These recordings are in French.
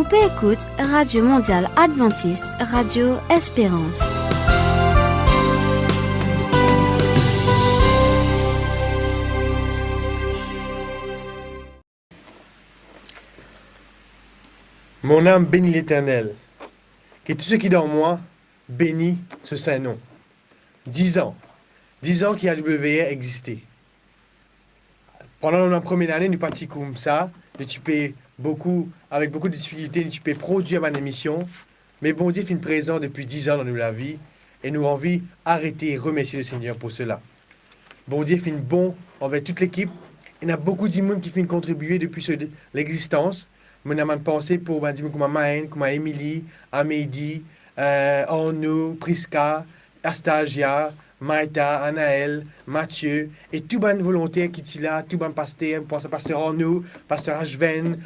Ou peut écouter Radio Mondiale Adventiste, Radio Espérance. Mon âme bénit l'Éternel. Que tout ce qui est en moi bénit ce saint nom. 10 ans. 10 ans qu'AWR existait. Pendant la première année, nous partions comme ça. Nous avons avec beaucoup de difficultés, nous avons produit ma émission. Mais bon Dieu est présent depuis 10 ans dans notre vie. Et nous avons envie d'arrêter et remercier le Seigneur pour cela. Bon Dieu est bon envers toute l'équipe. Il y a beaucoup de monde qui finit contribuer depuis l'existence. Je me pensé pour des gens comme Maën, comme Émilie, Amédi, Arnaud, Prisca, Astagia, Maïta, Anaël, Mathieu, et tous les volontaires qui sont là, tous les pasteurs, je pense à Pasteur Arnaud, Pasteur Ashven,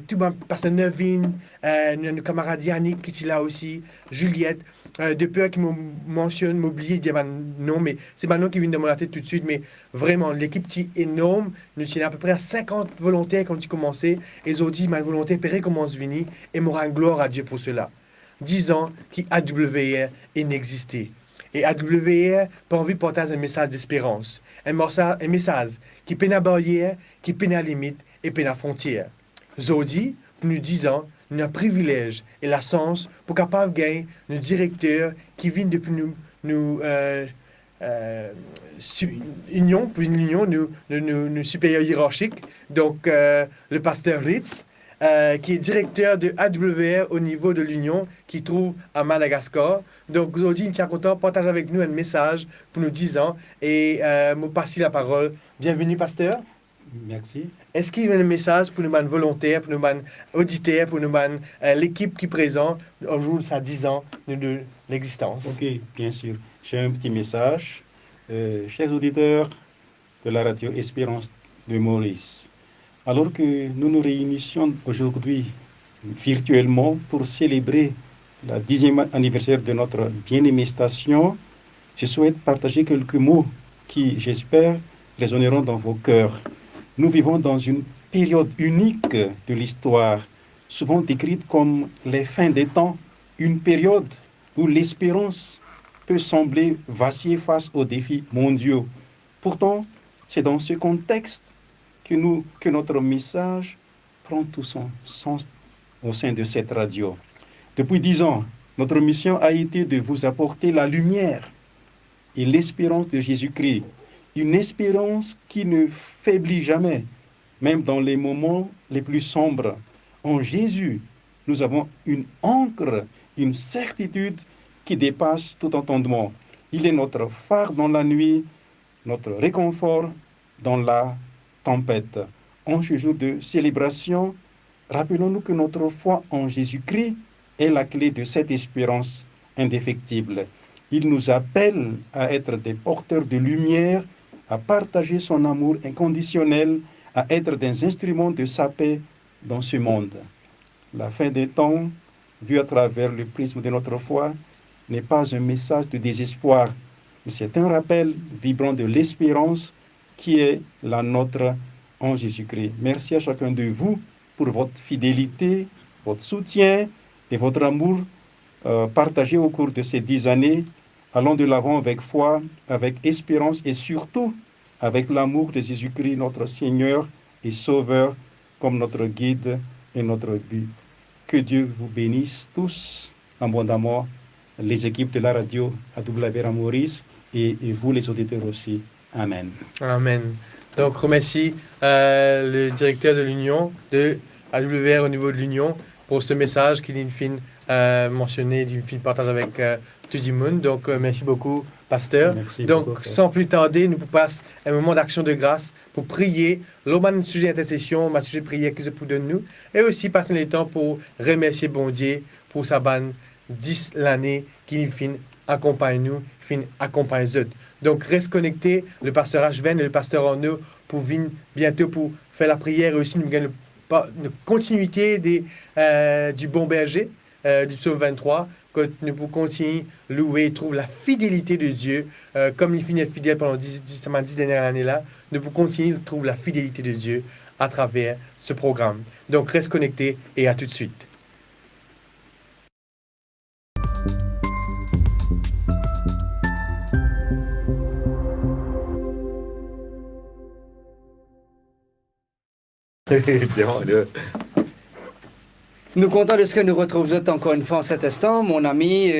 tous les Pasteur Nevin, nos camarades Yannick qui sont là aussi, Juliette, de peur qu'ils m'oublient de dire non, mais c'est pas nom qui vient de mon tête tout de suite, mais vraiment, l'équipe est énorme, nous sommes à peu près à 50 volontaires quand tu commençais, et ils ont dit, ma volonté péré commence à venir, et me rend gloire à Dieu pour cela. 10 ans qu'AWR est n'existait. Et AWR pas envie de partager un message d'espérance. Un message qui peine à barrière, qui peine à limite et peine à frontière. Zodi, pour nous 10 ans, nous avons un privilège et la chance pour capable de gagner nos directeurs qui viennent depuis nous supérieurs hiérarchiques. Donc, le pasteur Ritz, qui est directeur de AWR au niveau de l'Union, qui trouve à Madagascar. Donc, aujourd'hui, il tient content de partager avec nous un message pour nous 10 ans et me passer la parole. Bienvenue, pasteur. Merci. Est-ce qu'il y a un message pour nous, volontaires, pour nous, auditeurs, pour nous, l'équipe qui est présente au jour de sa 10 ans de l'existence? Ok, bien sûr. J'ai un petit message. Chers auditeurs de la radio Espérance de Maurice, alors que nous nous réunissions aujourd'hui virtuellement pour célébrer le 10e anniversaire de notre bien-aimée station, je souhaite partager quelques mots qui, j'espère, résonneront dans vos cœurs. Nous vivons dans une période unique de l'histoire, souvent décrite comme les fins des temps, une période où l'espérance peut sembler vaciller face aux défis mondiaux. Pourtant, c'est dans ce contexte que notre message prend tout son sens au sein de cette radio. Depuis 10 ans, notre mission a été de vous apporter la lumière et l'espérance de Jésus-Christ. Une espérance qui ne faiblit jamais, même dans les moments les plus sombres. En Jésus, nous avons une ancre, une certitude qui dépasse tout entendement. Il est notre phare dans la nuit, notre réconfort dans la tempête. En ce jour de célébration, rappelons-nous que notre foi en Jésus-Christ est la clé de cette espérance indéfectible. Il nous appelle à être des porteurs de lumière, à partager son amour inconditionnel, à être des instruments de sa paix dans ce monde. La fin des temps, vue à travers le prisme de notre foi, n'est pas un message de désespoir, mais c'est un rappel vibrant de l'espérance qui est la nôtre en Jésus-Christ. Merci à chacun de vous pour votre fidélité, votre soutien et votre amour partagé au cours de ces 10 années. Allons de l'avant avec foi, avec espérance et surtout avec l'amour de Jésus-Christ, notre Seigneur et Sauveur, comme notre guide et notre but. Que Dieu vous bénisse tous abondamment, les équipes de la radio AWR Maurice et vous les auditeurs aussi. Amen. Amen. Donc, remercie le directeur de l'Union, de AWR au niveau de l'Union, pour ce message qu'il a mentionné, qu'il partage avec tout le monde. Donc, merci beaucoup, pasteur. Merci donc, beaucoup, sans plus tarder, nous passons un moment d'action de grâce pour prier. L'homme sujet d'intercession, ma sujet de prière qui se peut de nous. Et aussi passer le temps pour remercier bon Dieu pour sa bonne 10 l'année qui accompagne nous, accompagne les autres. Donc, reste connecté, le pasteur Ashven et le pasteur Arnaud, pour venir bientôt pour faire la prière et aussi nous gagner une continuité du bon berger, du psaume 23, que nous pouvons continuer à louer et trouver la fidélité de Dieu, comme il finit fidèle pendant 10 dernières années-là, nous pouvons continuer à trouver la fidélité de Dieu à travers ce programme. Donc, reste connecté et à tout de suite. Évidemment, là. Nous comptons de ce que nous retrouvons encore une fois en cet instant, mon ami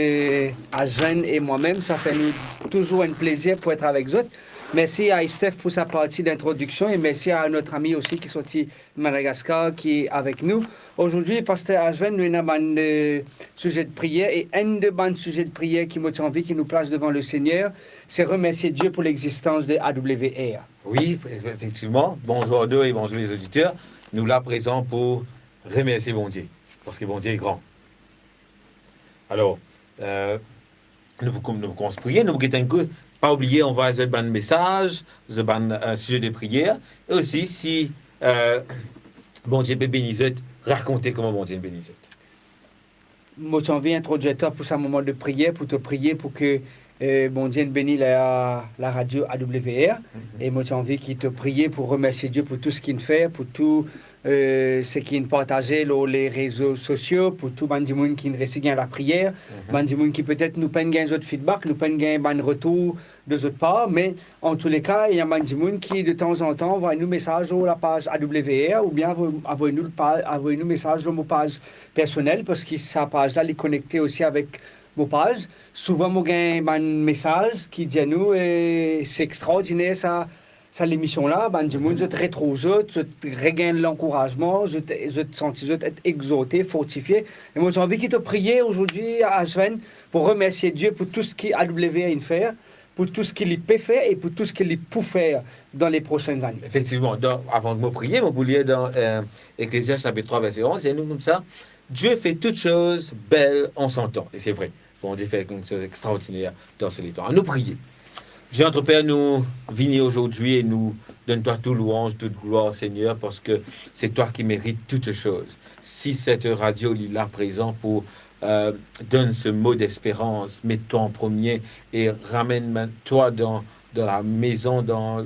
Ashven et moi-même. Ça fait nous toujours un plaisir pour être avec vous. Merci à Steph pour sa partie d'introduction et merci à notre ami aussi qui est sorti de Madagascar qui est avec nous. Aujourd'hui, Pasteur Ashven, nous avons un sujet de prière et un de bons sujets de prière qui m'a envie, qui nous place devant le Seigneur, c'est remercier Dieu pour l'existence de AWR. Oui, effectivement. Bonjour à deux et bonjour les auditeurs. Nous là présents pour remercier bon Dieu, parce que bon Dieu est grand. Alors, nous commençons à prier, nous ne pas oublier, on va un message, un sujet de prière, et aussi si bon Dieu bénisse, raconter comment bon Dieu bénisse. Moi, j'ai envie d'introduire pour ce moment de prière, pour te prier pour que bon Dieu bénisse la radio AWR. Et moi, j'ai envie qu'il te prie pour remercier Dieu pour tout ce qu'il fait, pour tout ce qu'il partage sur les réseaux sociaux, pour tout le monde qui réussit à la prière, le monde qui peut-être nous peine gagner d'autres feedback, nous peine gagner un retour de notre part, mais en tous les cas, il y a un monde qui de temps en temps envoie nous message sur la page AWR ou bien envoie nous message sur mon page personnelle parce que sa page là est connectée aussi avec mon page. Souvent, moi, j'ai un message qui dit à nous, c'est extraordinaire ça l'émission-là, je te retrouve, je regagne l'encouragement, je te sens être exhorté, fortifié. Et moi, j'ai envie de te prier aujourd'hui à Ashven pour remercier Dieu pour tout ce qu'il a fait, pour tout ce qu'il peut faire et pour tout ce qu'il peut faire dans les prochaines années. Effectivement, avant de me prier, vous lire dans Ecclésiaste chapitre 3, verset 11, il y a nous comme ça, Dieu fait toutes choses belles en son temps. Et c'est vrai, bon Dieu fait quelque chose d'extraordinaire dans ce temps. À nous prier. Dieu, notre Père, nous venons aujourd'hui et nous donne-toi toute louange, toute gloire, Seigneur, parce que c'est toi qui mérites toutes choses. Si cette radio est là présent pour donner ce mot d'espérance, mets-toi en premier et ramène-toi dans la maison, dans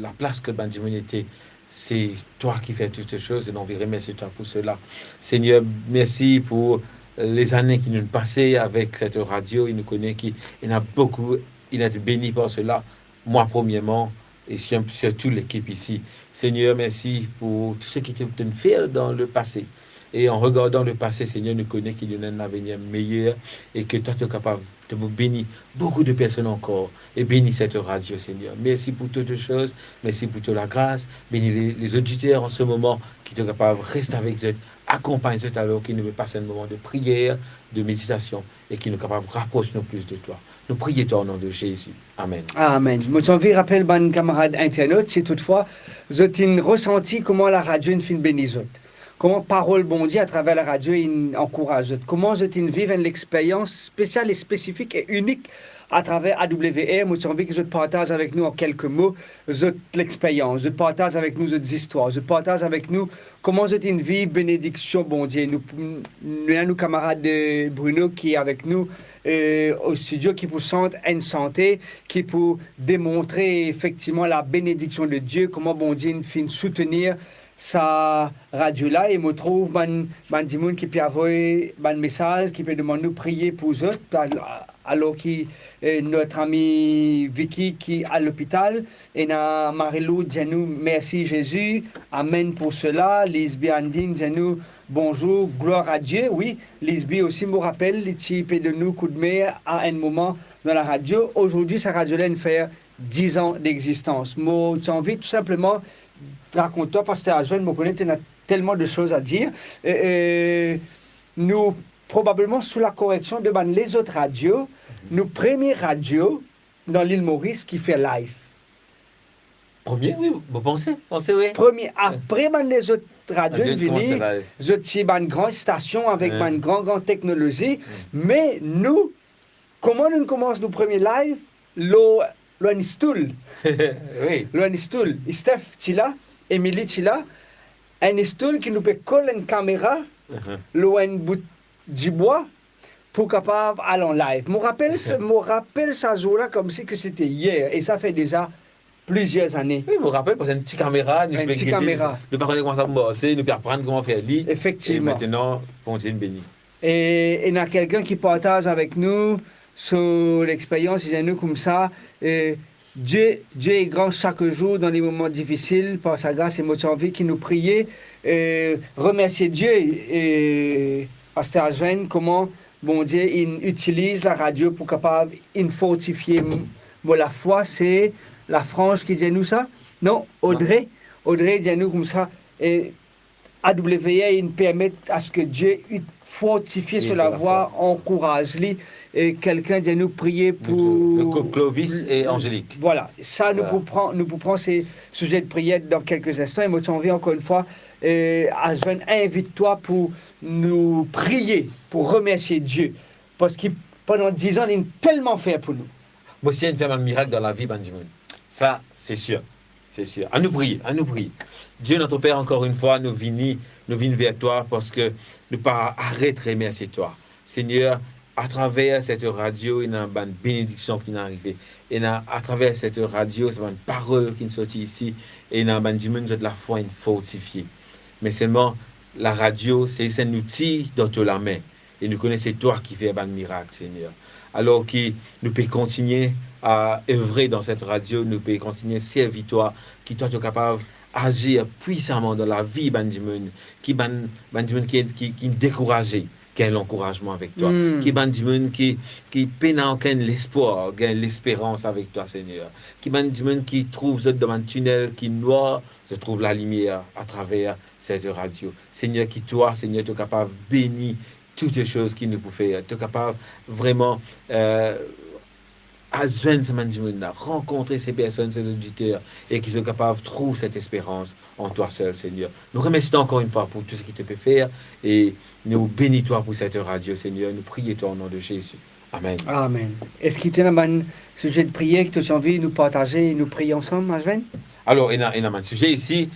la place que Benjamin était. C'est toi qui fais toutes choses et nous remercions toi pour cela. Seigneur, merci pour les années qui nous ont passées avec cette radio. Il nous connaît, il a beaucoup. Il a été béni par cela, moi premièrement, et surtout l'équipe ici. Seigneur, merci pour tout ce qui tu as fait dans le passé. Et en regardant le passé, Seigneur, nous connaît qu'il y a un avenir meilleur et que toi, tu es capable de vous bénir beaucoup de personnes encore. Et bénis cette radio, Seigneur. Merci pour toutes choses. Merci pour toute la grâce. Bénis les auditeurs en ce moment qui sont capables de rester avec eux, accompagne eux alors qu'ils ne veulent passer un moment de prière, de méditation et qu'ils sont capables de rapprocher nous plus de toi. Nous prions toi au nom de Jésus. Amen. Amen. Moi, j'ai envie de rappeler, mes camarades internautes, si toutefois, vous avez ressenti comment la radio est une bénissante. Comment parole bon Dieu à travers la radio encourage. Comment vous vivez une expérience spéciale et spécifique et unique à travers AWR. Moi, j'ai envie que je partage avec nous en quelques mots l'expérience. Je partage avec nous des histoires. Je partage avec nous comment vous une vie bénédiction bon Dieu. Nous avons nos camarades de Bruno qui est avec nous au studio, qui pour sentir une santé, qui pour démontrer effectivement la bénédiction de Dieu, comment bon Dieu finit soutenir sa radio là et me trouve des gens qui peut avoir un message, qui peut demander de prier pour eux, alors que notre ami Vicky qui est à l'hôpital et Marie-Lou dit nous merci Jésus, amen pour cela. Lisby Andine dit nous bonjour, gloire à Dieu. Oui, Lisby aussi me rappelle, il peut de nous coup de main à un moment dans la radio. Aujourd'hui, sa radio là fait 10 ans d'existence. Moi, j'ai envie tout simplement raconte-toi, Pasteur Ashven, me connaît, il y a tellement de choses à dire. Nous, probablement sous la correction de les autres radios, nous première radio dans l'île Maurice qui fait live. Premier, oui, vous pensez oui. Premier, après les autres radios, je suis une grande station avec une grande technologie, mais nous, comment nous commençons nos premiers live, l'on stool. Oui. L'on stool. Steph, tu là, Émilie, tu là, un stool qui nous peut coller une caméra, l'on bout du bois, pour capable aller en live. Je me rappelle ça jour-là comme si que c'était hier, et ça fait déjà plusieurs années. Oui, je me rappelle, parce qu'une petite caméra, nous ne pas comment ça bosser, nous apprendre comment faire lit. Effectivement. Et maintenant, on est béni. Et il y a quelqu'un qui partage avec nous sur l'expérience, il y a nous comme ça, Dieu est grand chaque jour dans les moments difficiles par sa grâce et moi j'ai envie qu'il nous prier, remercier Dieu et Pasteur Ajwen, comment bon Dieu il utilise la radio pour capable de fortifier la foi. C'est la France qui dit nous ça? Non, Audrey dit nous comme ça. Et AWA, il permet à ce que Dieu fortifie sur la voie, encourage-les. Et quelqu'un dit nous prier pour... Le couple Clovis et Angélique. Voilà, ça nous pouvons prendre ces sujets de prière dans quelques instants. Et moi, tu envie encore une fois, Ajwen, invite-toi pour nous prier, pour remercier Dieu. Parce que pendant 10 ans, il a tellement fait pour nous. Moi aussi, il fait un miracle dans la vie, Benjamin. Ça, c'est sûr. C'est sûr. À nous prier, à nous prier. Dieu, notre Père, encore une fois, nous venons vers toi parce que nous pas arrêter de remercier toi. Seigneur, à travers cette radio, il y a une bénédiction qui est arrivée. Et à travers cette radio, c'est une parole qui est sortie ici. Et il y a Benjamin, de la foi fortifiée. Mais seulement, la radio, c'est un outil dans la main. Et nous connaissons toi qui fais un miracle, Seigneur. Alors que nous pouvons continuer à œuvrer dans cette radio, nous pouvons continuer à servir toi, qui toi tu es capable d'agir puissamment dans la vie, Benjamin, qui est découragé, qui a l'encouragement avec toi, qui Benjamin qui peine à aucun l'espoir, qui a l'espérance avec toi, Seigneur, qui Benjamin qui trouve dans un tunnel qui est noir, se trouve la lumière à travers cette radio. Seigneur, qui toi, Seigneur, tu es capable de bénir toutes les choses qui nous peuvent faire. Tu es capable vraiment à rencontrer ces personnes, ces auditeurs, et qui sont capables de trouver cette espérance en toi seul, Seigneur. Nous remercions encore une fois pour tout ce que tu peux faire, et nous bénis-toi pour cette radio, Seigneur. Nous prions-toi au nom de Jésus. Amen. Amen. Est-ce qu'il y a un sujet de prière que tu as envie de nous partager et nous prier ensemble, Ajwen? Alors, il y a un sujet ici,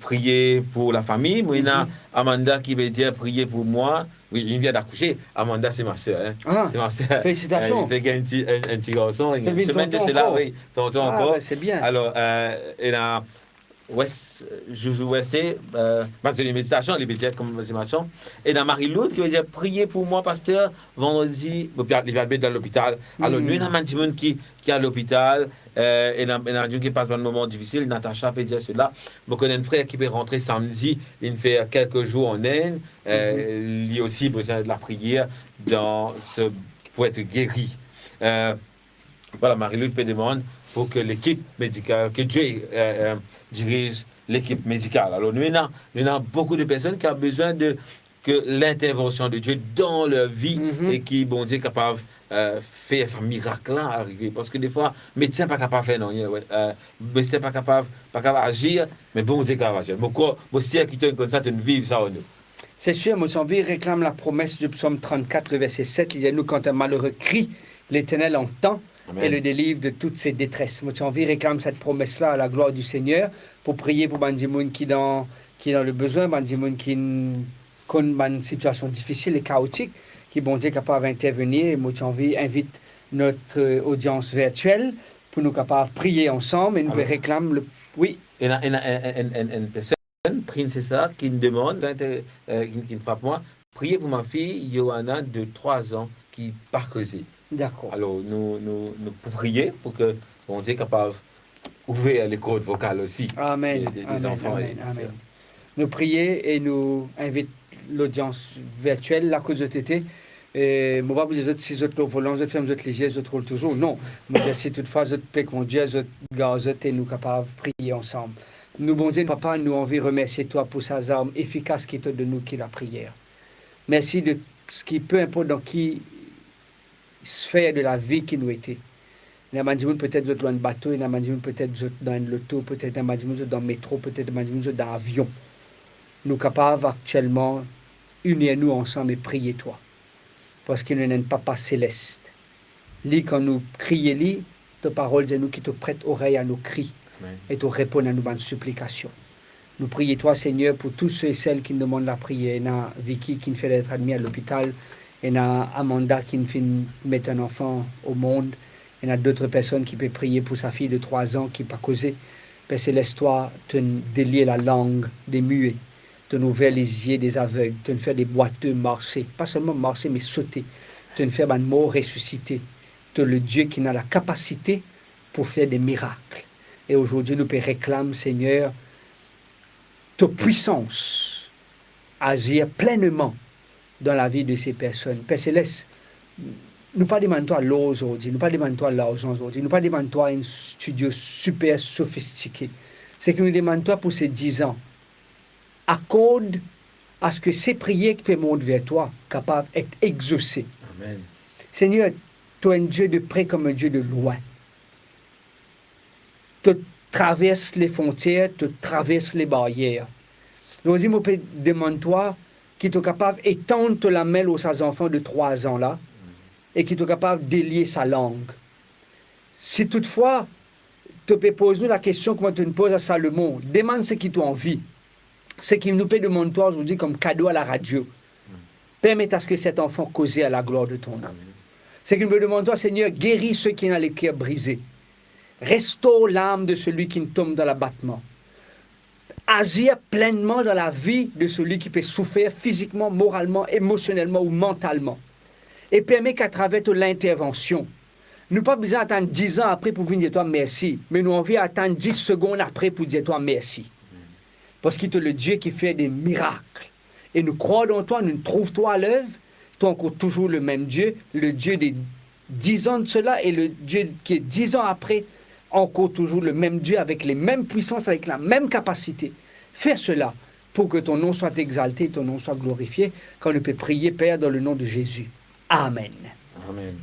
prier pour la famille. Moi, il y a Amanda qui veut dire prier pour moi. Oui, il vient d'accoucher. Amanda, c'est ma soeur. Hein. Ah, c'est ma soeur. Félicitations. Il fait un petit garçon. Une semaine de cela, oui. Tonton encore. Ben, c'est bien. Alors, il y a Joujou Westé, c'est une méditation, les médias comme c'est machin. Et dans Marie-Loud qui veut dire priez pour moi, pasteur, vendredi, il va être dans l'hôpital. Alors, nous, il y a un monde qui est à l'hôpital, et il y a un qui passe par un moment difficile. Natacha peut dire cela. Je connais un frère qui peut rentrer samedi, il fait quelques jours en Inde. Il a aussi besoin de la prière pour être guéri. Voilà, Marie-Loud peut demander pour que l'équipe médicale, que Dieu dirige l'équipe médicale. Alors, nous avons beaucoup de personnes qui ont besoin que l'intervention de Dieu dans leur vie et qui, bon Dieu, est capable de faire ce miracle-là arriver. Parce que des fois, le médecin n'est pas capable de faire, non. Le médecin n'est pas capable d'agir, mais bon Dieu est capable d'agir. Moi, si qui te comme ça, tu vives ça en nous. C'est sûr, mon envie réclame la promesse du psaume 34, le verset 7. Il dit à nous, quand un malheureux crie, l'Éternel entend. Amen. Et le délivre de toutes ses détresses. Moi, j'ai envie de réclamer cette promesse-là à la gloire du Seigneur pour prier pour Bandimoun qui est dans le besoin, Bandimoun qui connaît une situation difficile et chaotique, qui bon Dieu est capable d'intervenir. Et moi, j'ai envie d'inviter notre audience virtuelle pour nous capables de prier ensemble et nous réclamer le... Oui. Il y a une personne, Prince César, qui me demande, qui me frappe moi, prier pour ma fille, Johanna, de 3 ans, qui part creuser. D'accord. Alors, nous prions pour que bon Dieu est capable d'ouvrir les cordes vocales aussi. Amen. Des enfants. Amen. Nous prions et nous invitons l'audience virtuelle, la cause de TT. Moi, pas les autres, si autres volants, les autres femmes, les autres légiers, les autres rôles toujours. Non. Moi, si toutefois, les autres paix conduire, les autres gars, les autres, et nous capables de prier ensemble. Nous, bon Dieu, papa, nous envie de remercier toi pour ces armes efficaces qui te de nous, qui est la prière. Merci de ce qui, peu importe dans qui sphère de la vie qui nous était. Il y a peut-être dans un bateau, il y a peut-être dans un loto, peut-être dans un métro, peut-être dans un avion. Nous sommes capables actuellement unir nous ensemble et prier toi. Parce qu'il n'y a un papa céleste. Lis quand nous crions, ta parole de nous qui te prête oreille à nos cris. Amen. Et te répond à nos supplications. Nous prions toi, Seigneur, pour tous ceux et celles qui nous demandent la prière. Il y a Vicky qui nous fait être admis à l'hôpital. Il y a Amanda qui nous fait mettre un enfant au monde. Il y a d'autres personnes qui peuvent prier pour sa fille de 3 ans qui n'a pas causé. Père Céleste, toi, tu délier la langue des muets, tu ouvrir les yeux des aveugles, tu faire des boiteux marcher. Pas seulement marcher, mais sauter. Tu faire un mort ressuscité. Tu es le Dieu qui a la capacité pour faire des miracles. Et aujourd'hui, nous réclamons, Seigneur, ta puissance à agir pleinement dans la vie de ces personnes. Père Céleste, nous pas demandons toi l'eau aujourd'hui, nous pas demandons toi l'argent aujourd'hui, nous pas demandons toi un studio super sophistiqué. C'est que nous demandons toi pour ces 10 ans. Accorde à ce que ces prières qui peuvent monter vers toi, capables d'être exaucées. Amen. Seigneur, tu es un Dieu de près comme un Dieu de loin. Tu traverses les frontières, tu traverses les barrières. Nous disons, demande-toi qui est capable d'étendre la main aux enfants de 3 ans là et qui est capable d'élier sa langue. Si toutefois, tu peux poser la question comme tu nous poses à Salomon, demande ce qui t'a envie. Ce qui nous peut demander toi aujourd'hui comme cadeau à la radio. Permets à ce que cet enfant cause à la gloire de ton nom. Ce qui nous demande toi, Seigneur, guéris ceux qui ont les cœurs brisés. Restaure l'âme de celui qui tombe dans l'abattement. Agir pleinement dans la vie de celui qui peut souffrir physiquement, moralement, émotionnellement ou mentalement. Et permet qu'à travers toute l'intervention, nous pas besoin d'attendre 10 ans après pour venir dire toi merci, mais nous envie attendre 10 secondes après pour dire toi merci. Parce qu'il est le Dieu qui fait des miracles. Et nous croyons dans toi, nous trouvons toi à l'œuvre. Toi encore toujours le même Dieu, le Dieu des 10 ans de cela et le Dieu qui est 10 ans après, encore toujours le même Dieu avec les mêmes puissances, avec la même capacité. Fais cela pour que ton nom soit exalté, ton nom soit glorifié, quand on peut prier, Père, dans le nom de Jésus. Amen. Amen.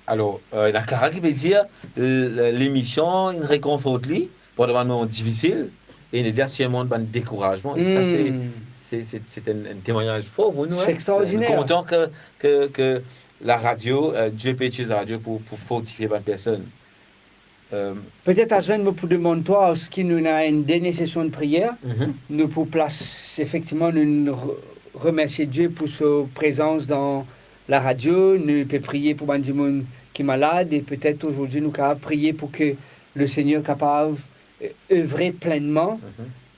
Alors, la Clara qui peut dire l'émission, une réconforte-lui pour des moments difficiles et il y a sûrement un découragement. Et ça, c'est un témoignage fort pour nous. C'est extraordinaire. Nous comptons que la radio, Dieu peut utiliser la radio pour fortifier une personne. Peut-être à ce moment pour demander toi, ce qui nous a une dernière session de prière, nous pour place, effectivement, nous remercier Dieu pour sa présence dans la radio. Nous pouvons prier pour les gens qui sont malades et peut-être aujourd'hui nous pouvons prier pour que le Seigneur soit capable d'œuvrer pleinement.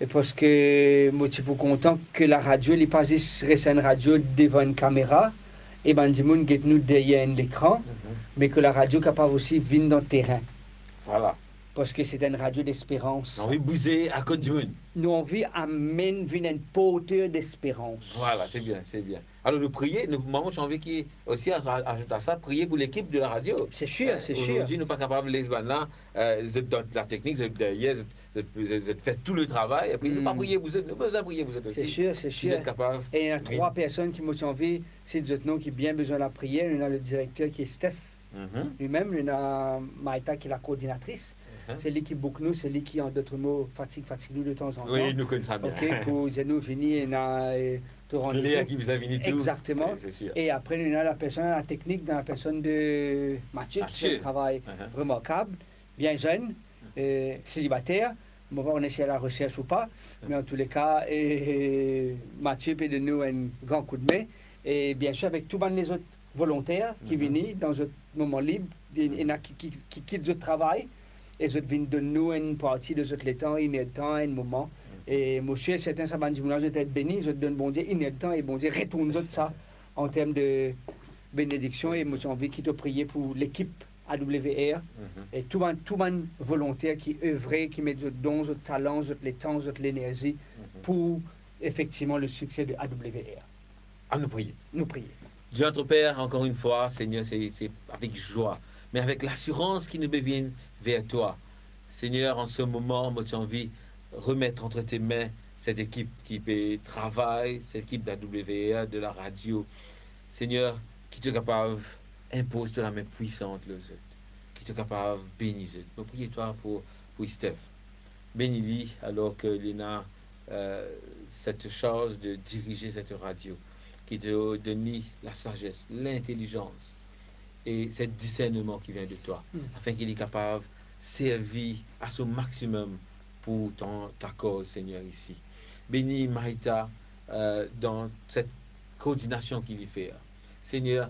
Et parce que moi, je suis content que la radio n'est pas juste une radio devant une caméra et les gens qui nous derrière l'écran, mais que la radio est capable aussi de venir dans le terrain. Voilà. Parce que c'est une radio d'espérance. On veut bouger à côté du monde. Nous envie amener une porteur d'espérance. Voilà, c'est bien, c'est bien. Alors, nous prier, maman, j'ai envie qu'il aussi ajoute à ça, prier pour l'équipe de la radio. C'est sûr, c'est sûr. Aujourd'hui, nous ne sommes pas capables de les là, dans la technique, derrière, vous faites tout le travail, et puis nous ne pas prier, vous êtes, nous besoin de prier, vous êtes aussi. C'est sûr, c'est sûr. Vous êtes capables. Et il y a 3 personnes qui m'ont envie, c'est d'autres noms qui ont bien besoin de la prière. Il y a le directeur qui est Steph. Lui-même, il y a Maïta qui est la coordinatrice. C'est lui qui boucle nous, c'est lui qui, en d'autres mots, fatigue nous de temps en temps. Oui, nous connaissons bien. OK, pour nous venir et te rendre. Léa qui vous a venu tout. Exactement. C'est sûr. Et après, il y a la personne, la technique, dans la personne de Mathieu, qui fait un travail remarquable, bien jeune, célibataire. Bon, on essaie la recherche ou pas, mais en tous les cas, Mathieu peut donner nous un grand coup de main. Et bien sûr, avec tous les autres volontaires qui viennent dans un moment libre, il y en a qui quittent le travail. Et ils viennent de nous une partie de ce temps, il y a temps, un moment. Et monsieur, certains ça va dire, je vais être béni, je donne bon Dieu, il y a temps, et bon Dieu retourne de ça en termes de bénédiction. Et moi, j'ai envie de prier pour l'équipe AWR et tout le monde volontaire qui œuvrait, qui met des dons, des talents, des temps, de l'énergie pour effectivement le succès de AWR. À nous prier. Nous prier. Dieu notre Père, encore une fois, Seigneur, c'est avec joie, mais avec l'assurance qui nous vient vers toi. Seigneur, en ce moment, moi, j'ai envie de remettre entre tes mains cette équipe qui travaille, cette équipe d'AWR, de la radio. Seigneur, qui te capable, impose de la main puissante, le autres, qui te capable, bénis. Nous prions toi pour Steph. Bénis-lui alors qu'il a cette charge de diriger cette radio, qui te donne la sagesse, l'intelligence et ce discernement qui vient de toi, afin qu'il est capable de servir à son maximum pour ta cause, Seigneur, ici. Bénis Maïta dans cette coordination qu'il y fait. Seigneur,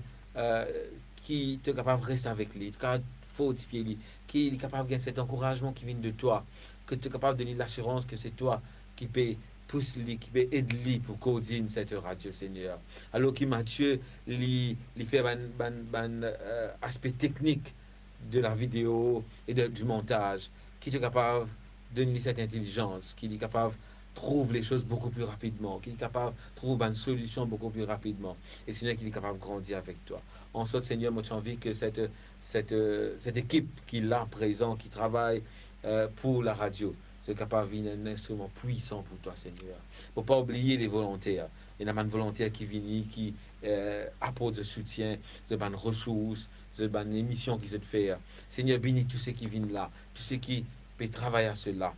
qui est capable de rester avec lui, capable de fortifier lui, qui est capable de gagner cet encouragement qui vient de toi, que tu es capable de donner l'assurance que c'est toi qui peut pousser lui, qui peut aider lui pour coordonner cette radio, Seigneur. Alors que Mathieu, lui fait un aspect technique de la vidéo et du montage, qui est capable de donner cette intelligence, qui est capable de trouver les choses beaucoup plus rapidement, qui est capable de trouver une solution beaucoup plus rapidement. Et Seigneur, qui est capable de grandir avec toi. En sorte, Seigneur, moi, j'ai envie que cette équipe qui est là, présent, qui travaille pour la radio, c'est capable de devenir un instrument puissant pour toi, Seigneur. Il ne faut pas oublier les volontaires. Il y a des volontaires qui viennent, qui apportent du soutien, des ressources, des émissions qui se font. Seigneur, bénis tous ceux qui viennent là, tous ceux qui peuvent travailler à cela,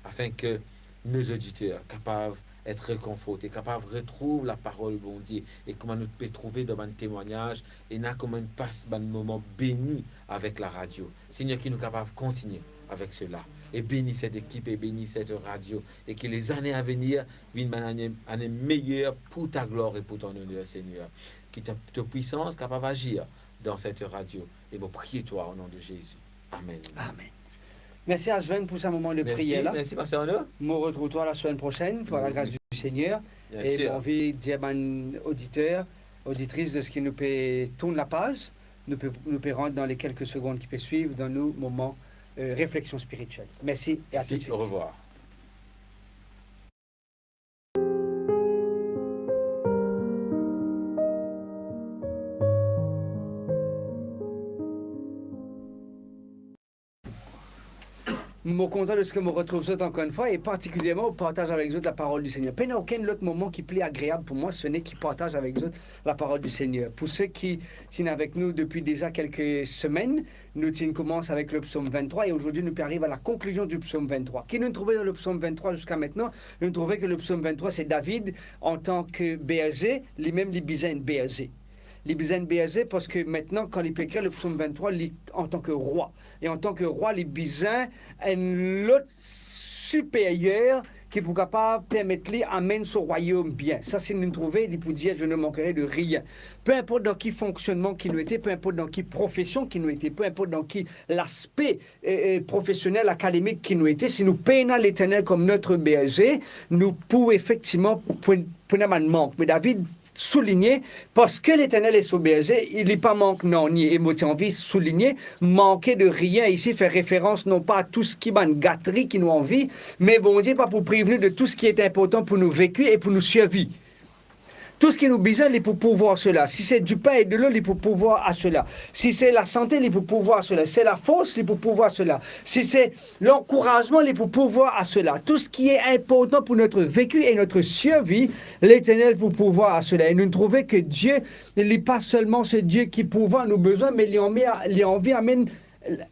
afin que nos auditeurs capables d'être réconfortés, capables de retrouver la parole, bon Dieu, et comment nous pouvons trouver dans un témoignage, et comment nous passe un moment béni avec la radio. Seigneur, qui nous capable de continuer avec cela. Et bénis cette équipe et bénis cette radio. Et que les années à venir viennent une année meilleure pour ta gloire et pour ton honneur, Seigneur. Que ta puissance capable d'agir dans cette radio. Et me prier toi au nom de Jésus. Amen. Amen. Merci à Sven pour ce moment de prière là. Merci, Pasteur Arnaud. Nous retrouve-toi la semaine prochaine pour la grâce du Seigneur. Bien et sûr. on veut dire aux auditeurs, auditrices de ce qui nous peut tourner la page, nous peut rentrer dans les quelques secondes qui peuvent suivre dans nos moments réflexion spirituelle. Merci et à tout de suite. Au revoir. Je suis content de ce que je me retrouve ça encore une fois et particulièrement au partage avec vous la parole du Seigneur. Il n'y a aucun autre moment qui plaît agréable pour moi, ce n'est qui partage avec vous la parole du Seigneur. Pour ceux qui sont avec nous depuis déjà quelques semaines, nous commençons avec le psaume 23 et aujourd'hui nous arrivons à la conclusion du psaume 23. Qui nous trouvait dans le psaume 23 jusqu'à maintenant? Nous trouvons que le psaume 23 c'est David en tant que berger, lui-même les bisins berger. Les bisins berger parce que maintenant quand il peut écrire le psaume 23 en tant que roi. Et en tant que roi, les bisins un lot supérieur qui est capable de permettre lui amène son royaume bien. Ça, c'est nous trouver, il peut dire je ne manquerai de rien. Peu importe dans qui fonctionnement qui nous était, peu importe dans qui profession qui nous était, peu importe dans qui l'aspect professionnel, académique qui nous était, si nous payons l'Éternel comme notre berger, nous pouvons effectivement prendre un manque. Mais David souligner parce que l'Éternel est son berger, il n'est pas manque non ni émotion envie souligner manquer de rien ici fait référence non pas à tout ce qui est une gâterie qui nous envie mais bon Dieu pas pour prévenir de tout ce qui est important pour nous vécu et pour nous survivre. Tout ce qui nous besoin, il pour pouvoir cela. Si c'est du pain et de l'eau, il pour pouvoir à cela. Si c'est la santé, il pour pouvoir à cela. C'est la force, il pour pouvoir à cela. Si c'est l'encouragement, il pour pouvoir à cela. Tout ce qui est important pour notre vécu et notre survie, l'Éternel pour pouvoir à cela. Et nous trouvons que Dieu, il n'est pas seulement ce Dieu qui pourvoit à nos besoins, mais il en envie amène.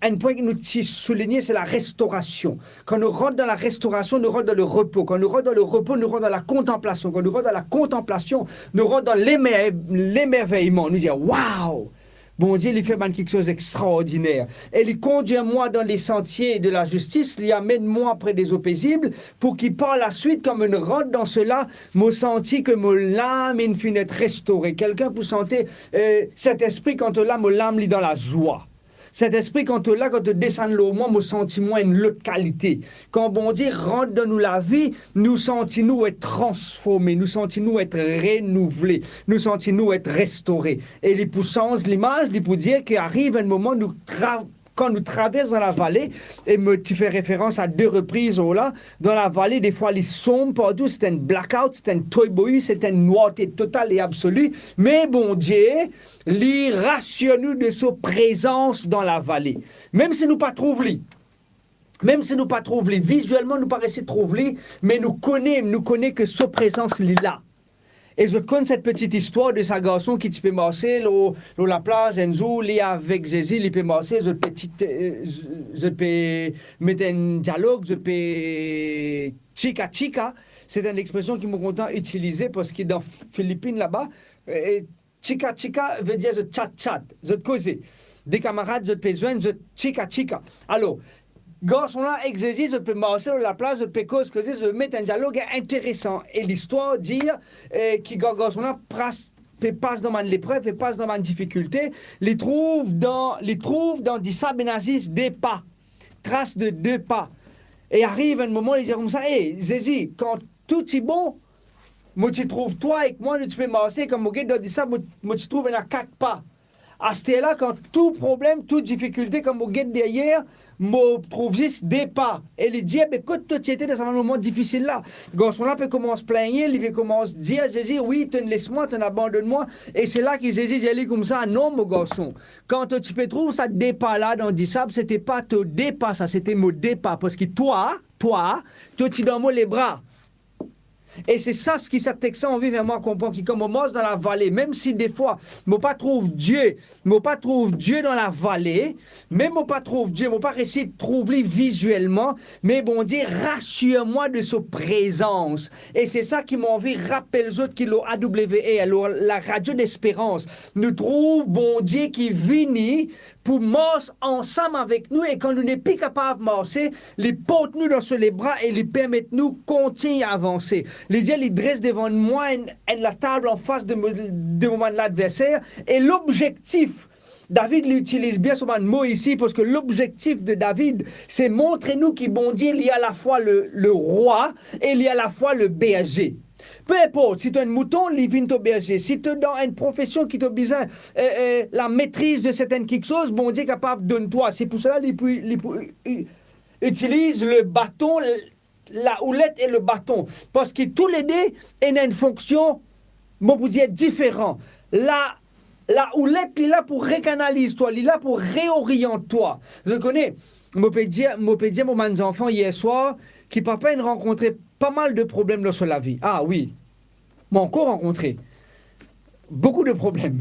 Un point que nous souligner, c'est la restauration. Quand nous rentrons dans la restauration, nous rentrons dans le repos. Quand nous rentrons dans le repos, nous rentrons dans la contemplation. Quand nous rentrons dans la contemplation, nous rentrons dans l'émerveillement. Nous disons, waouh! Bon Dieu, il fait quelque chose d'extraordinaire. Et il conduit moi dans les sentiers de la justice, il amène moi près des eaux paisibles, pour qu'il par la suite, comme je rentre dans cela, me senti que mon âme est finit restaurée. Quelqu'un peut sentir cet esprit quand l'âme lit dans la joie. Cet esprit, quand tu descends l'eau, moi, me senti moins une autre qualité. Quand bon Dieu rentre dans nous la vie, nous sentons-nous être transformés, nous sentons-nous être renouvelés, nous sentons-nous être restaurés. Et les puissances, l'image, il peut dire qu'arrive un moment, quand nous traversons dans la vallée, et tu fais référence à 2 reprises là, dans la vallée, des fois les sombres partout, c'est un blackout, c'est un toybohu, c'est une noirté totale et absolue, mais bon Dieu, il rassure-nous de sa présence dans la vallée. Même si nous pas trouvons même si nous pas trouvons visuellement nous paraissons trouver, mais nous connaissons que sa présence est là. Et je connais cette petite histoire de ce garçon qui peut marcher dans la plage, un jour, il est avec Jésus, il peut marcher, je peux mettre un dialogue, je peux chica. C'est une expression qui m'a content utiliser parce que dans Philippines là-bas, chica veut dire je chat, je causer. Des camarades, je peux joindre, je chica. Alors, garçon là, exercice, je peux marcher sur la place, je peux causer, je peux mettre un dialogue intéressant. Et l'histoire dit que garçon là passe dans l'épreuve, et passe dans ma difficulté, les trouve dans du Benazis 2 pas, trace de 2 pas. Et arrive un moment, il dit comme ça, Jésus, quand tout est bon, moi tu trouves toi et moi tu peux marcher comme moi dans ça, moi tu trouves à 4 pas. À ce là quand tout problème, toute difficulté, comme au guette derrière, me trouve juste des pas. Et il dit, écoute, toi, tu étais dans un moment difficile là. Garçon-là peut commencer à plaigner, il peut commencer à dire à Jésus, oui, tu laisse-moi, tu abandonne-moi. Et c'est là que Jésus dit comme ça, non, mon garçon. Quand tu peux trouver ça dépas là dans le disable, c'était pas te dépas, ça, c'était mon dépas. Parce que toi, tu dans moi les bras. Et c'est ça ce qui s'attexte en vie vraiment comprend qui commence dans la vallée, même si des fois, je pas trouve Dieu dans la vallée, même je pas trouve Dieu, je pas réussi de trouver visuellement, mais bon Dieu, rassure-moi de sa présence. Et c'est ça qui m'a envie rappeler les autres qui l'ont AWE, alors la radio d'espérance, nous trouve bon Dieu qui vient pour marcher ensemble avec nous et quand nous n'est plus capable de marcher, les porte nous dans les bras et les permettent nous continuer à avancer. Les yeux, ils dressent devant moi la table en face de l'adversaire et l'objectif, David l'utilise bien ce mot ici parce que l'objectif de David, c'est montrer nous qu'il bon Dieu, il y a à la fois le roi et il y a à la fois le berger. Peu importe, si tu as un mouton, il vient au berger. Si tu es dans une profession qui t'a besoin la maîtrise de certaines quelque chose, bon Dieu est capable de donner toi. C'est pour cela qu'il utilise le bâton, la houlette et le bâton. Parce que tous les deux ont une fonction, bon, vous dire, différente. La houlette, il est là pour recanaliser toi, il est là pour réorienter toi. Je connais, je peux dire, mes enfants hier soir, qui papa a rencontré pas mal de problèmes dans la vie. Ah oui, m'a encore rencontré beaucoup de problèmes.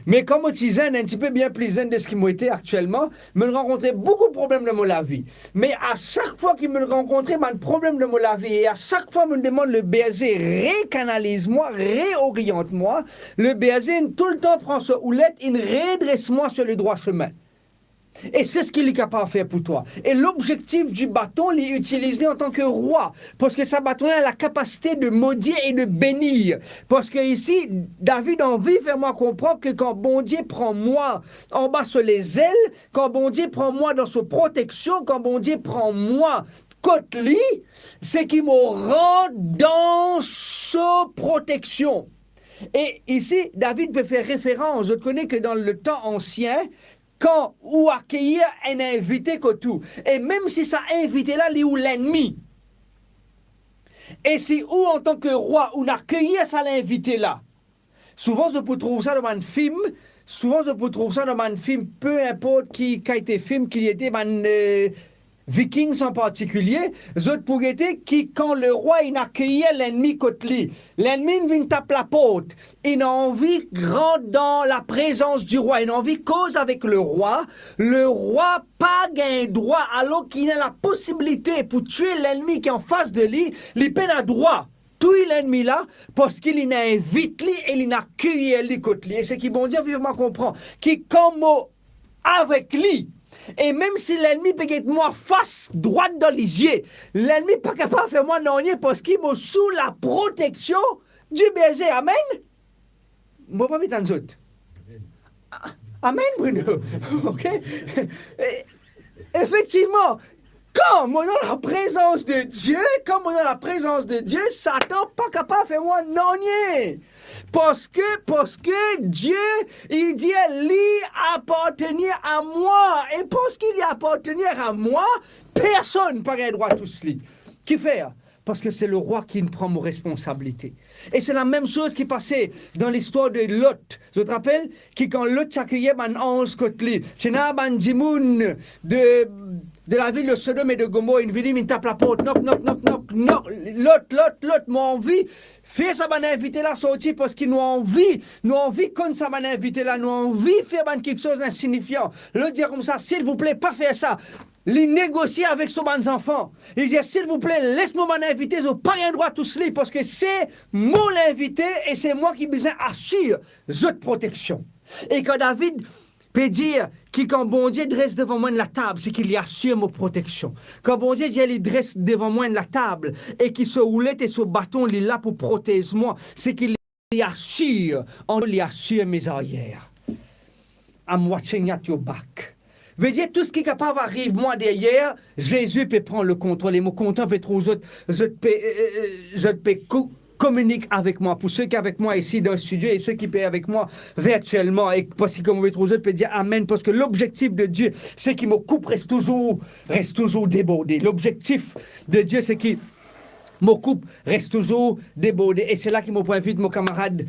Mais comme je suis un petit peu bien plus zen de ce qu'il m'a été actuellement, me rencontrais beaucoup de problèmes dans ma vie. Mais à chaque fois qu'il me rencontrait, un problème de ma vie, et à chaque fois, me demande le berger, récanalise-moi, réoriente-moi. Le berger, tout le temps, prend ce houlette, il redresse-moi sur le droit chemin. Et c'est ce qu'il est capable de faire pour toi. Et l'objectif du bâton, il est utilisé en tant que roi. Parce que ce bâton a la capacité de maudire et de bénir. Parce que ici, David a envie de faire moi comprendre que quand bon Dieu prend moi en bas sur les ailes, quand bon Dieu prend moi dans sa protection, quand bon Dieu prend moi côte-lit, c'est qu'il me rend dans sa protection. Et ici, David peut faire référence. Je connais que dans le temps ancien, quand ou accueillir un invité que tout. Et même si ça invité-là, il est où l'ennemi. Et si ou en tant que roi, on accueille ça l'invité-là. Souvent, je peux trouver ça dans un film. Peu importe qui a été film, qui était Vikings en particulier, autres pour être qui, quand le roi il accueillait l'ennemi contre lui, l'ennemi vient taper la porte. Il a envie grande dans la présence du roi. Il a envie cause avec le roi. Le roi pas gain droit alors qu'il a la possibilité pour tuer l'ennemi qui est en face de lui. Il peine à droit. Tout l'ennemi là, parce qu'il invite lui et il accueille lui contre lui. Et c'est qui bon Dieu vivement comprend. Qui comme avec lui. Et même si l'ennemi peut être moi face droite dans les yeux, l'ennemi pas capable de faire moi non parce qu'il est sous la protection du berger. Amen. Moi pas mettre en autres. Amen, Bruno. OK? Effectivement, quand on est dans la présence de Dieu, Satan pas capable de faire moi non. Parce que Dieu, il dit, lui appartenir à moi. Et parce qu'il appartenir à moi, personne n'a pas le droit à tout cela. Qui fait? Parce que c'est le roi qui prend mes responsabilités. Et c'est la même chose qui passait dans l'histoire de Lot. Je te rappelle que quand Lot s'accueillait un ange contre lui, c'est un bandimoun de la ville de Sodome et de Gomorrhe, il vient, il tape la porte, knock, Lot, m'a envie, faire ça, m'a invité là, sortir, parce qu'il nous envie, comme ça, m'a invité là, nous envie, faire quelque chose d'insignifiant. L'autre dit comme ça, s'il vous plaît, pas faire ça. Il négocie avec son enfant. Il dit, s'il vous plaît, laisse-moi m'inviter, je n'ai pas un droit à tout cela, parce que c'est mon invité et c'est moi qui besoin assure cette protection. Et quand David peut dire que quand bon Dieu dresse devant moi la table, c'est qu'il y assure ma protection. Quand bon Dieu dit, il dresse devant moi la table et qu'il se houlette et ce bâton, il est là pour protéger moi, c'est qu'il y assure mes arrières. I'm watching at your back. Veut dire, tout ce qui est capable arrive moi derrière, Jésus peut prendre le contrôle. Et mon content peut trouver, je peux communiquent avec moi. Pour ceux qui sont avec moi ici dans le studio et ceux qui sont avec moi virtuellement, et parce que comme vous pouvez peut dire Amen, parce que l'objectif de Dieu, c'est qu'il me coupe reste toujours débordé. L'objectif de Dieu, c'est qu'il mon couple reste toujours débordé. Et c'est là qu'il m'a invité mon camarade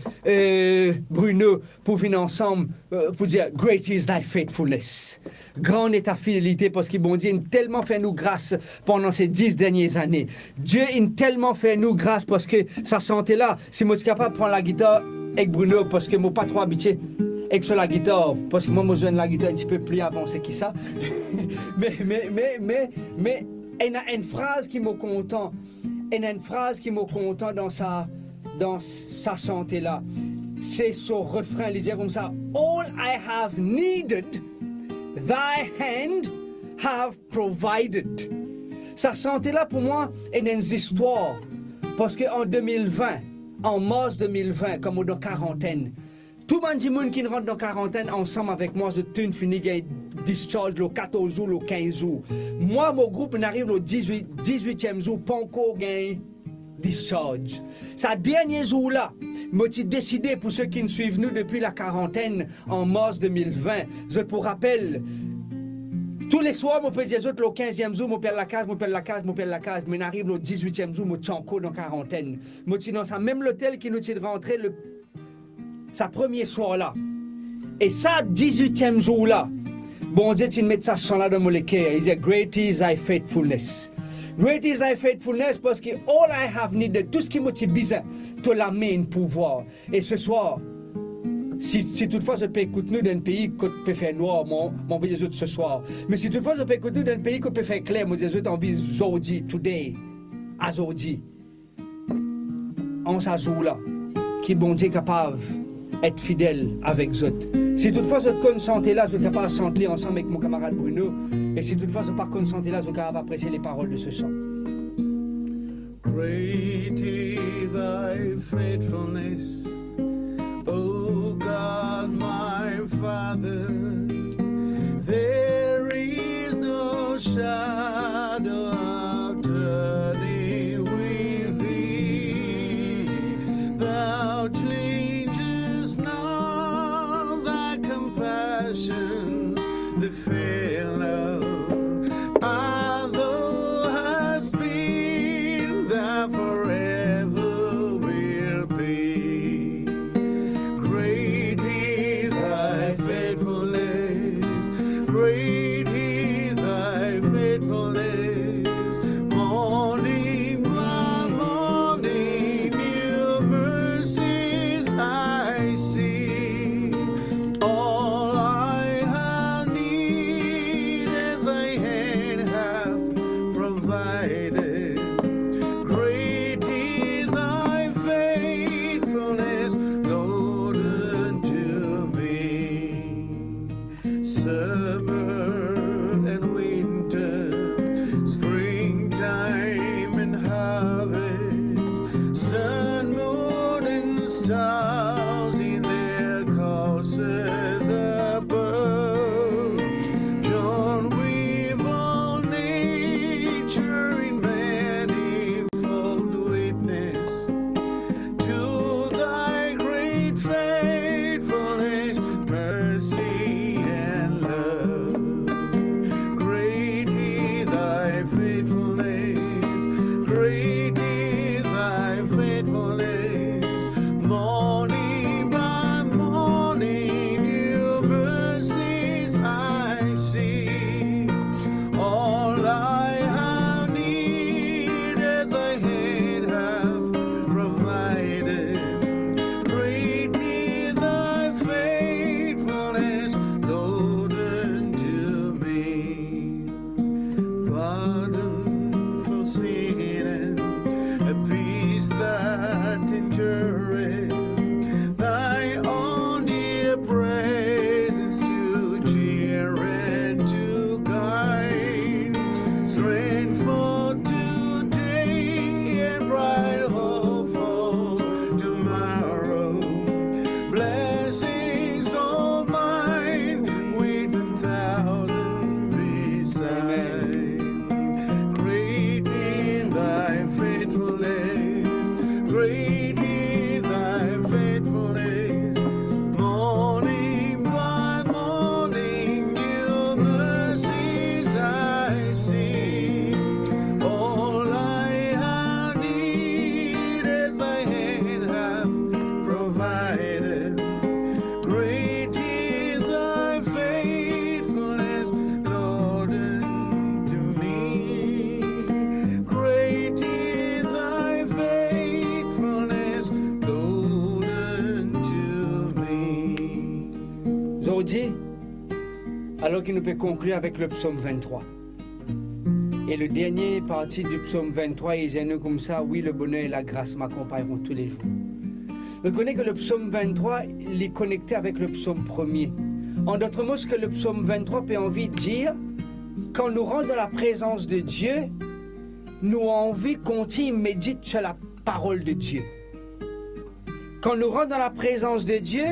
Bruno pour venir ensemble pour dire Great is thy faithfulness. Grande est ta fidélité parce que bon Dieu a tellement fait nous grâce pendant ces 10 dernières années. Dieu a tellement fait nous grâce parce que sa santé là, si moi je suis capable de prendre la guitare avec Bruno parce que je ne suis pas trop habitué avec sur la guitare, parce que moi je joue la guitare un petit peu plus avancée que ça. mais il y a une phrase qui m'a content. Il y a une phrase qui m'a content dans sa santé-là. C'est son refrain, il dit comme ça. All I have needed, thy hand have provided. Sa santé-là, pour moi, est une histoire. Parce qu'en 2020, en mars 2020, comme dans quarantaine, tout le monde qui rentre dans quarantaine ensemble avec moi, je tune fini discharge le 14 jours, le 15 jours. Moi, mon groupe, on arrive le 18e jour, pas encore gain discharge. Ce dernier jour-là, j'ai décidé, pour ceux qui nous suivent nous depuis la quarantaine en mars 2020, je pour rappel, tous les soirs, je peux dire, le 15e jour, je perds la case, mais on arrive le 18e jour, je suis encore dans quarantaine. Je suis dans même l'hôtel qui nous est rentré sa premier soir-là. Et ça, 18e jour-là, bon Dieu, il met ça son-là dans mon cœur. Il dit, Great is thy faithfulness. Great is thy faithfulness parce que all I have needed, tout ce qui m'a besoin, tu la main pouvoir. Et ce soir, si toutefois je peux écouter nous dans un pays qui peut faire noir, mon Jésus ce soir. Mais si toutefois je peux écouter nous dans un pays qui peut faire clair, mon Jésus envie aujourd'hui, today, aujourd'hui. En ce jour-là, qui bon Dieu est capable d'être fidèle avec eux. Si toutefois je te santé là, je suis capable de chanter ensemble avec mon camarade Bruno. Et si toutefois je ne suis pas santé là, je suis capable d'apprécier les paroles de ce chant. Great is thy faithfulness, O God my Father. There is no shadow of turning with thee. Thou changes not thy compassions, the fair love. Thou hast been, thou forever will be. Alors qu'il nous peut conclure avec le psaume 23. Et le dernier partie du psaume 23, il dit nous comme ça, oui, le bonheur et la grâce m'accompagneront tous les jours. Vous connaissez que le psaume 23, il est connecté avec le psaume 1er. En d'autres mots, ce que le psaume 23 peut envie de dire, quand nous rentrons dans la présence de Dieu, nous avons envie qu'on médite sur la parole de Dieu. Quand nous rentrons dans la présence de Dieu,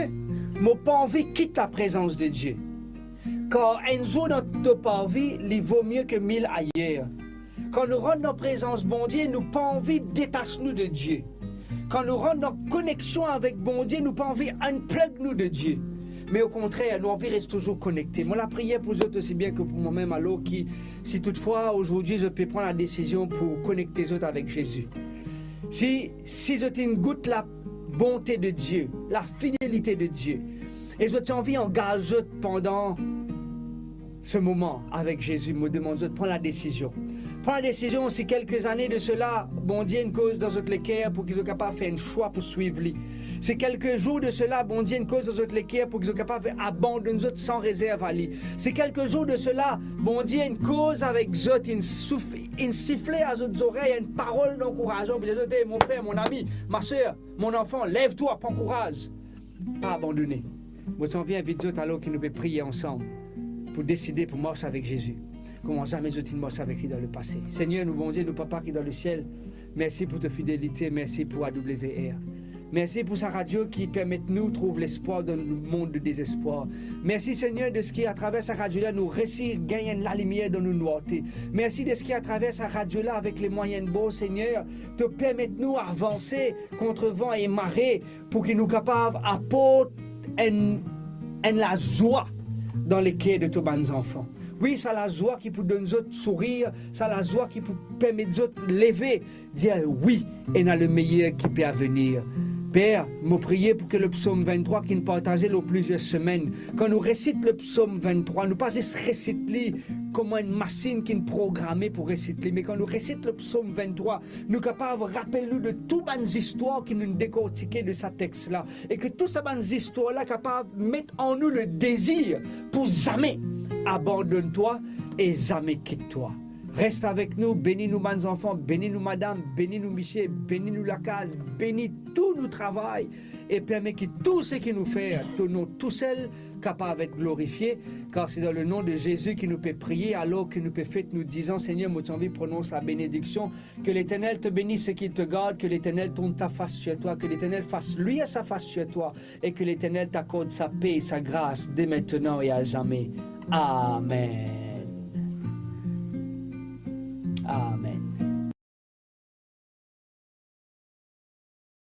nous n'avons pas envie de quitter la présence de Dieu. Car un jour dans notre vie, il vaut mieux que 1000 ailleurs. Quand nous rentrons dans la présence de bon Dieu, nous n'avons pas envie de détacher nous de Dieu. Quand nous rentrons dans connexion avec bon Dieu, nous n'avons pas envie unplug nous de Dieu. Mais au contraire, nous avons envie de rester toujours connectés. Moi, la prière pour vous autres aussi bien que pour moi-même, alors qui, si toutefois aujourd'hui je peux prendre la décision pour connecter les autres avec Jésus. Si je goûte la bonté de Dieu, la fidélité de Dieu, et je envie d'engager pendant ce moment avec Jésus, me demande de prendre la décision. Prendre la décision, si quelques années de cela, bon Dieu une cause dans notre cœur pour qu'ils soient capables de faire un choix pour suivre lui. C'est quelques jours de cela, bon Dieu une cause dans notre cœur pour qu'ils soient capables d'abandonner nous autres sans réserve à lui. C'est quelques jours de cela, bon Dieu une cause avec nous autres, une sifflet à nos oreilles, une parole d'encouragement pour dire mon frère, mon ami, ma soeur, mon enfant, lève-toi, prends courage. Pas abandonner. Moi, j'en viens vite d'autres alors qu'ils nous peut prier ensemble pour décider pour marcher avec Jésus. Comment jamais je marche avec lui dans le passé. Seigneur, nous bon Dieu, nous papa qui est dans le ciel, merci pour ta fidélité, merci pour AWR. Merci pour sa radio qui permet de nous trouver l'espoir dans le monde de désespoir. Merci Seigneur de ce qui à travers sa radio-là nous réussir gagner la lumière dans nos noiretés. Merci de ce qui à travers sa radio-là avec les moyens de beau Seigneur te permet de nous avancer contre vent et marée pour qu'il nous capable d'apporter la joie dans les cœurs de tous nos enfants. Oui, c'est la joie qui peut donner autres sourire, c'est la joie qui peut permettre aux autres lever, dire oui, et dans le meilleur qui peut venir. Père, me prier pour que le psaume 23 qui nous partageait les plusieurs semaines, quand nous récitons le psaume 23, nous pas juste réciter comme une machine qui est programmée pour réciter, mais quand nous récitons le psaume 23, nous sommes capables de rappeler nous de toutes les histoires qui nous décortiquent de ce texte-là. Et que toutes ces histoires-là sont capables de mettre en nous le désir pour jamais abandonne-toi et jamais quitte-toi. Reste avec nous, bénis-nous, mes enfants, bénis-nous, madame, bénis-nous, Michel, bénis-nous, la case, bénis tout nous travail et permet que tout ce qui nous fait, nous tout seuls, capables d'être glorifiés, car c'est dans le nom de Jésus qu'il nous peut prier, alors que nous peut faire, nous disons, Seigneur, moi, tu envie prononce la bénédiction, que l'Éternel te bénisse et qu'il te garde, que l'Éternel tourne ta face sur toi, que l'Éternel fasse lui à sa face sur toi, et que l'Éternel t'accorde sa paix et sa grâce dès maintenant et à jamais. Amen.